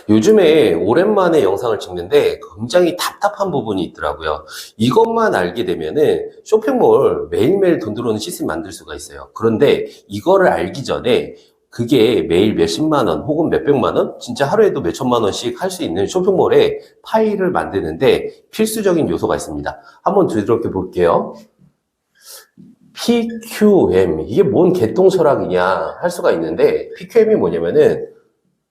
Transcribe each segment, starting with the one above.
요즘에 오랜만에 영상을 찍는데 굉장히 답답한 부분이 있더라고요. 이것만 알게 되면은 쇼핑몰 매일매일 돈 들어오는 시스템 만들 수가 있어요. 그런데 이거를 알기 전에 그게 매일 몇십만 원 혹은 몇백만 원, 진짜 하루에도 몇천만 원씩 할 수 있는 쇼핑몰에 파일을 만드는데 필수적인 요소가 있습니다. 한번 들어게 볼게요. PQM, 이게 뭔 개똥 철학이냐 할 수가 있는데, PQM이 뭐냐면은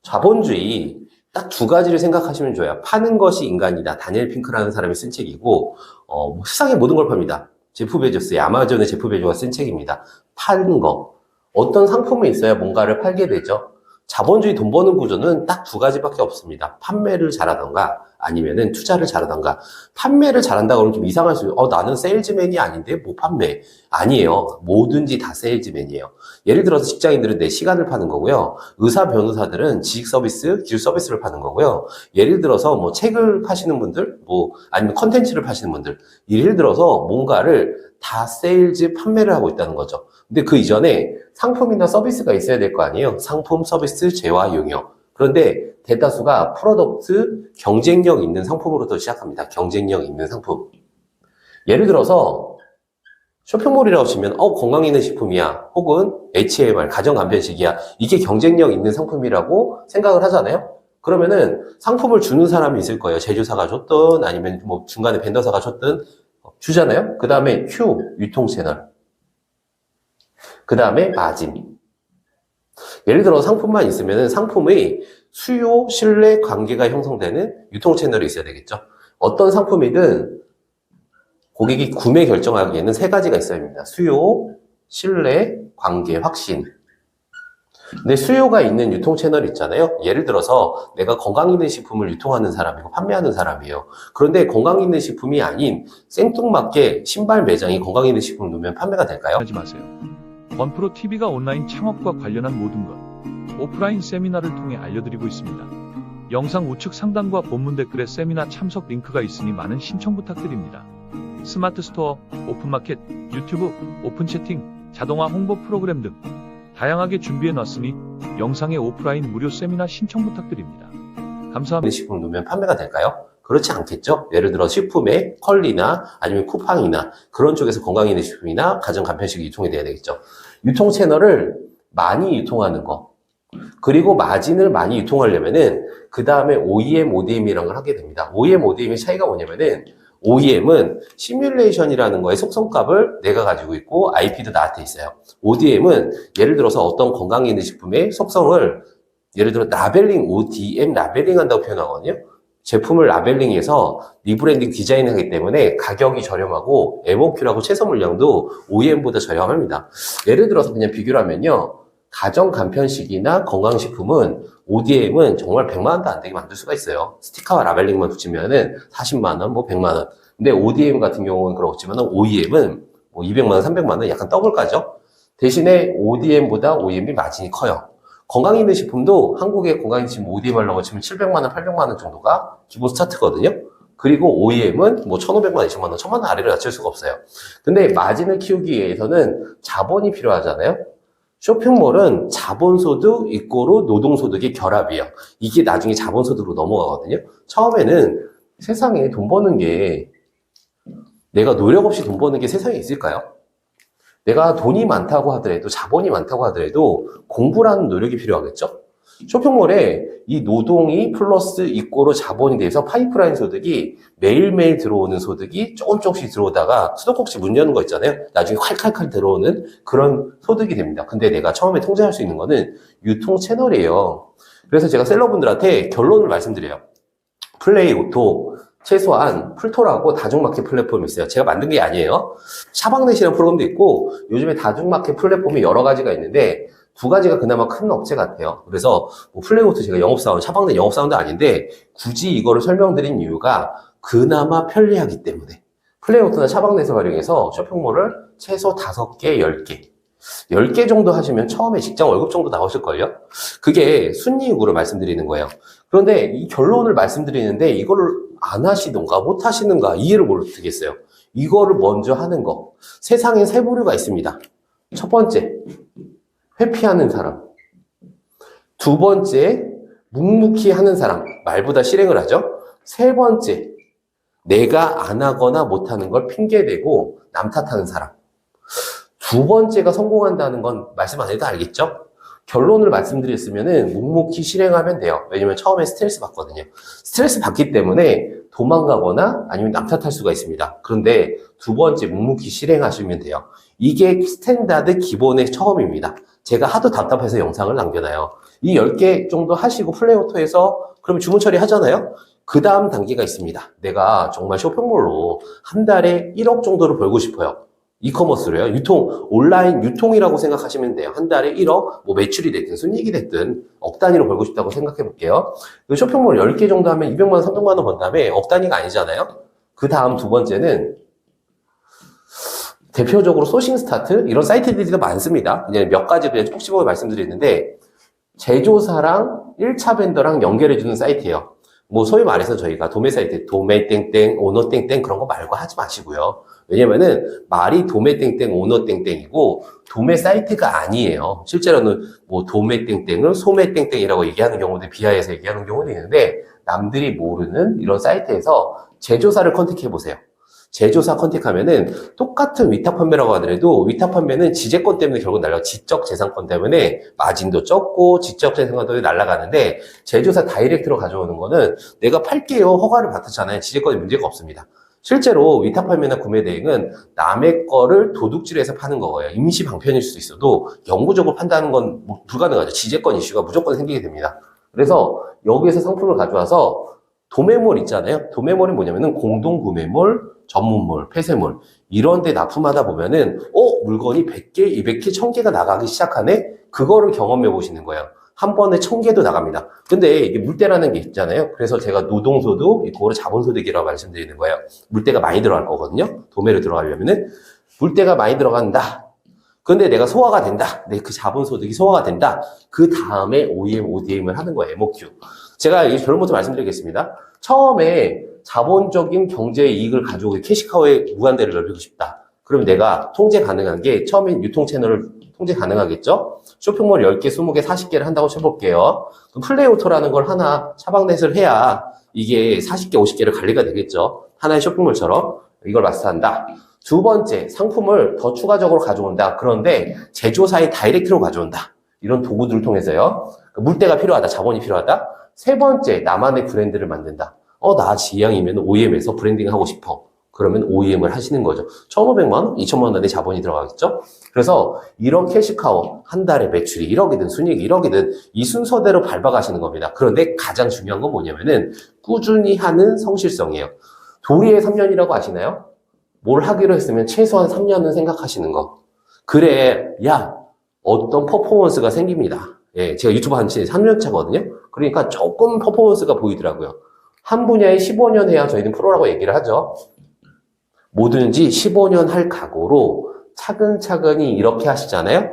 자본주의 딱 두 가지를 생각하시면 좋아요. 파는 것이 인간이다. 다니엘 핑크라는 사람이 쓴 책이고, 뭐 세상의 모든 걸 팝니다. 제프 베조스, 아마존의 제프 베조가 쓴 책입니다. 파는 거. 어떤 상품이 있어야 뭔가를 팔게 되죠. 자본주의 돈 버는 구조는 딱 두 가지밖에 없습니다. 판매를 잘하던가 아니면은 투자를 잘하던가. 판매를 잘한다 그러면 좀 이상할 수 있어요. 나는 세일즈맨이 아닌데 뭐 판매. 아니에요. 뭐든지 다 세일즈맨이에요. 예를 들어서 직장인들은 내 시간을 파는 거고요. 의사, 변호사들은 지식 서비스, 기술 서비스를 파는 거고요. 예를 들어서 뭐 책을 파시는 분들, 뭐 아니면 컨텐츠를 파시는 분들, 예를 들어서 뭔가를 다 세일즈 판매를 하고 있다는 거죠. 근데 그 이전에 상품이나 서비스가 있어야 될 거 아니에요. 상품, 서비스, 재화, 용역. 그런데 대다수가 프로덕트, 경쟁력 있는 상품으로부터 시작합니다. 경쟁력 있는 상품. 예를 들어서 쇼핑몰이라고 치면 건강기능식품이야 혹은 HMR, 가정간편식이야, 이게 경쟁력 있는 상품이라고 생각을 하잖아요. 그러면은 상품을 주는 사람이 있을 거예요. 제조사가 줬든 아니면 뭐 중간에 벤더사가 줬든 주잖아요. 그 다음에 Q, 유통채널. 그 다음에 마진. 예를 들어 상품만 있으면 상품의 수요, 신뢰, 관계가 형성되는 유통채널이 있어야 되겠죠. 어떤 상품이든 고객이 구매 결정하기에는 세 가지가 있어야 합니다. 수요, 신뢰, 관계, 확신. 근데 수요가 있는 유통채널이 있잖아요. 예를 들어서 내가 건강기능식품을 유통하는 사람이고 판매하는 사람이에요. 그런데 건강기능식품이 아닌 생뚱맞게 신발 매장이 건강기능식품을 놓으면 판매가 될까요? 하지 마세요. 건프로 TV가 온라인 창업과 관련한 모든 것, 오프라인 세미나를 통해 알려드리고 있습니다. 영상 우측 상단과 본문 댓글에 세미나 참석 링크가 있으니 많은 신청 부탁드립니다. 스마트 스토어, 오픈마켓, 유튜브, 오픈 채팅, 자동화 홍보 프로그램 등 다양하게 준비해 놨으니 영상의 오프라인 무료 세미나 신청 부탁드립니다. 감사합니다. 식품을 놓으면 판매가 될까요? 그렇지 않겠죠? 예를 들어 식품의 컬리나 아니면 쿠팡이나 그런 쪽에서 건강기능식품이나 가정간편식이 유통이 돼야 되겠죠. 유통 채널을 많이 유통하는 거, 그리고 마진을 많이 유통하려면은 그 다음에 OEM, ODM이라는 걸 하게 됩니다. OEM, ODM의 차이가 뭐냐면은 OEM은 시뮬레이션이라는 거의 속성값을 내가 가지고 있고 IP도 나한테 있어요. ODM은 예를 들어서 어떤 건강기능식품의 속성을 예를 들어 라벨링, ODM 라벨링 한다고 표현하거든요. 제품을 라벨링해서 리브랜딩 디자인하기 때문에 가격이 저렴하고 MOQ라고 최소 물량도 OEM보다 저렴합니다. 예를 들어서 그냥 비교를 하면요. 가정간편식이나 건강식품은 ODM은 정말 100만 원도 안 되게 만들 수가 있어요. 스티커와 라벨링만 붙이면은 40만 원, 뭐 100만 원. 근데 ODM 같은 경우는 그렇지만은 OEM은 뭐 200만 원, 300만 원 약간 더블가죠. 대신에 ODM보다 OEM이 마진이 커요. 건강기능식품도 한국의 건강기능식품 ODM 하려고 치면 700만 원, 800만 원 정도가 기본 스타트거든요. 그리고 OEM은 뭐 1,500만 원, 2,000만 원, 1,000만 원 아래로 낮출 수가 없어요. 근데 마진을 키우기 위해서는 자본이 필요하잖아요. 쇼핑몰은 자본소득 이꼬르 노동소득의 결합이에요. 이게 나중에 자본소득으로 넘어가거든요. 처음에는 세상에 돈 버는 게, 내가 노력 없이 돈 버는 게 세상에 있을까요? 내가 돈이 많다고 하더라도, 자본이 많다고 하더라도 공부라는 노력이 필요하겠죠? 쇼핑몰에 이 노동이 플러스 이꼬르 자본이 돼서 파이프라인 소득이 매일매일 들어오는 소득이 조금씩 들어오다가 수도꼭지 문 여는 거 있잖아요. 나중에 칼칼칼 들어오는 그런 소득이 됩니다. 근데 내가 처음에 통제할 수 있는 거는 유통 채널이에요. 그래서 제가 셀러분들한테 결론을 말씀드려요. 플레이 오토, 최소한 풀토라고 다중마켓 플랫폼이 있어요. 제가 만든 게 아니에요. 샤방넷이라는 프로그램도 있고 요즘에 다중마켓 플랫폼이 여러 가지가 있는데 두 가지가 그나마 큰 업체 같아요. 그래서 뭐 플레이오토 제가 영업사원, 샤방넷 영업사원도 아닌데 굳이 이거를 설명드린 이유가 그나마 편리하기 때문에. 플레이오토나 샤방넷을 활용해서 쇼핑몰을 최소 5개, 10개 10개 정도 하시면 처음에 직장 월급 정도 나오실걸요? 그게 순이익으로 말씀드리는 거예요. 그런데 이 결론을 말씀드리는데 이거를 안 하시던가 못 하시는가 이해를 못하겠어요. 이거를 먼저 하는 거. 세상에 세 부류가 있습니다. 첫 번째, 회피하는 사람. 두 번째, 묵묵히 하는 사람, 말보다 실행을 하죠. 세 번째, 내가 안 하거나 못하는 걸 핑계대고 남 탓하는 사람. 두 번째가 성공한다는 건 말씀 안 해도 알겠죠? 결론을 말씀드렸으면은 묵묵히 실행하면 돼요. 왜냐면 처음에 스트레스 받거든요. 스트레스 받기 때문에 도망가거나 아니면 남 탓할 수가 있습니다. 그런데 두 번째 묵묵히 실행하시면 돼요. 이게 스탠다드 기본의 처음입니다. 제가 하도 답답해서 영상을 남겨놔요. 이 10개 정도 하시고 플레이오토에서 그러면 주문 처리하잖아요? 그 다음 단계가 있습니다. 내가 정말 쇼핑몰로 한 달에 1억 정도를 벌고 싶어요. 이커머스로요. 온라인 유통이라고 생각하시면 돼요. 한 달에 1억, 뭐 매출이 됐든 순이익이 됐든 억 단위로 벌고 싶다고 생각해 볼게요. 쇼핑몰 10개 정도 하면 200만 원, 300만 원 번 다음에 억 단위가 아니잖아요. 그 다음 두 번째는 대표적으로 소싱 스타트 이런 사이트들이 더 많습니다. 그냥 몇 가지 그냥 꼭 집어 말씀드리는데 제조사랑 1차 벤더랑 연결해주는 사이트예요. 뭐 소위 말해서 저희가 도매 사이트 도매 땡땡 오너 땡땡 그런 거 말고 하지 마시고요. 왜냐면은 말이 도매 땡땡 오너 땡땡이고 도매 사이트가 아니에요. 실제로는 뭐 도매 땡땡을 소매 땡땡이라고 얘기하는 경우도 비하해서 얘기하는 경우도 있는데 남들이 모르는 이런 사이트에서 제조사를 컨택해 보세요. 제조사 컨택하면은 똑같은 위탁 판매라고 하더라도 위탁 판매는 지재권 때문에 결국 날라가 지적 재산권 때문에 마진도 적고 지적 재산권도 날아가는데 제조사 다이렉트로 가져오는 거는 내가 팔게요 허가를 받았잖아요. 지재권에 문제가 없습니다. 실제로 위탁 판매나 구매 대행은 남의 거를 도둑질해서 파는 거예요. 임시 방편일 수도 있어도 영구적으로 판다는 건 불가능하죠. 지재권 이슈가 무조건 생기게 됩니다. 그래서 여기에서 상품을 가져와서 도매몰 있잖아요. 도매몰이 뭐냐면은 공동구매몰, 전문몰, 폐쇄몰 이런 데 납품하다 보면은 물건이 100개, 200개, 1000개가 나가기 시작하네? 그거를 경험해 보시는 거예요. 한 번에 1000개도 나갑니다. 근데 이게 물때라는 게 있잖아요. 그래서 제가 노동소득, 이거를 자본소득이라고 말씀드리는 거예요. 물때가 많이 들어갈 거거든요. 도매로 들어가려면은 물때가 많이 들어간다. 근데 내가 소화가 된다. 그 자본소득이 소화가 된다. 그 다음에 OEM, ODM을 하는 거예요. MOQ. 제가 이 결론부터 말씀드리겠습니다. 처음에 자본적인 경제의 이익을 가지고 캐시카우의 무한대를 넓히고 싶다. 그럼 내가 통제 가능한 게 처음엔 유통 채널을 통제 가능하겠죠? 쇼핑몰 10개, 20개, 40개를 한다고 쳐볼게요. 그럼 플레이오토라는 걸 하나 차방넷을 해야 이게 40개, 50개를 관리가 되겠죠? 하나의 쇼핑몰처럼 이걸 마스터한다. 두 번째, 상품을 더 추가적으로 가져온다. 그런데 제조사의 다이렉트로 가져온다. 이런 도구들을 통해서요. 물때가 필요하다. 자본이 필요하다. 세 번째, 나만의 브랜드를 만든다. 나 지향이면 OEM에서 브랜딩 하고 싶어. 그러면 OEM을 하시는 거죠. 1,500만 원, 2,000만 원의 자본이 들어가겠죠? 그래서 이런 캐시카우 한 달에 매출이 1억이든 순이익이 1억이든 이 순서대로 밟아가시는 겁니다. 그런데 가장 중요한 건 뭐냐면은 꾸준히 하는 성실성이에요. 도리의 3년이라고 아시나요? 뭘 하기로 했으면 최소한 3년은 생각하시는 거. 그래, 어떤 퍼포먼스가 생깁니다. 예, 제가 유튜브 한 지 3년 차거든요. 그러니까 조금 퍼포먼스가 보이더라고요. 한 분야에 15년 해야 저희는 프로라고 얘기를 하죠. 뭐든지 15년 할 각오로 차근차근히 이렇게 하시잖아요.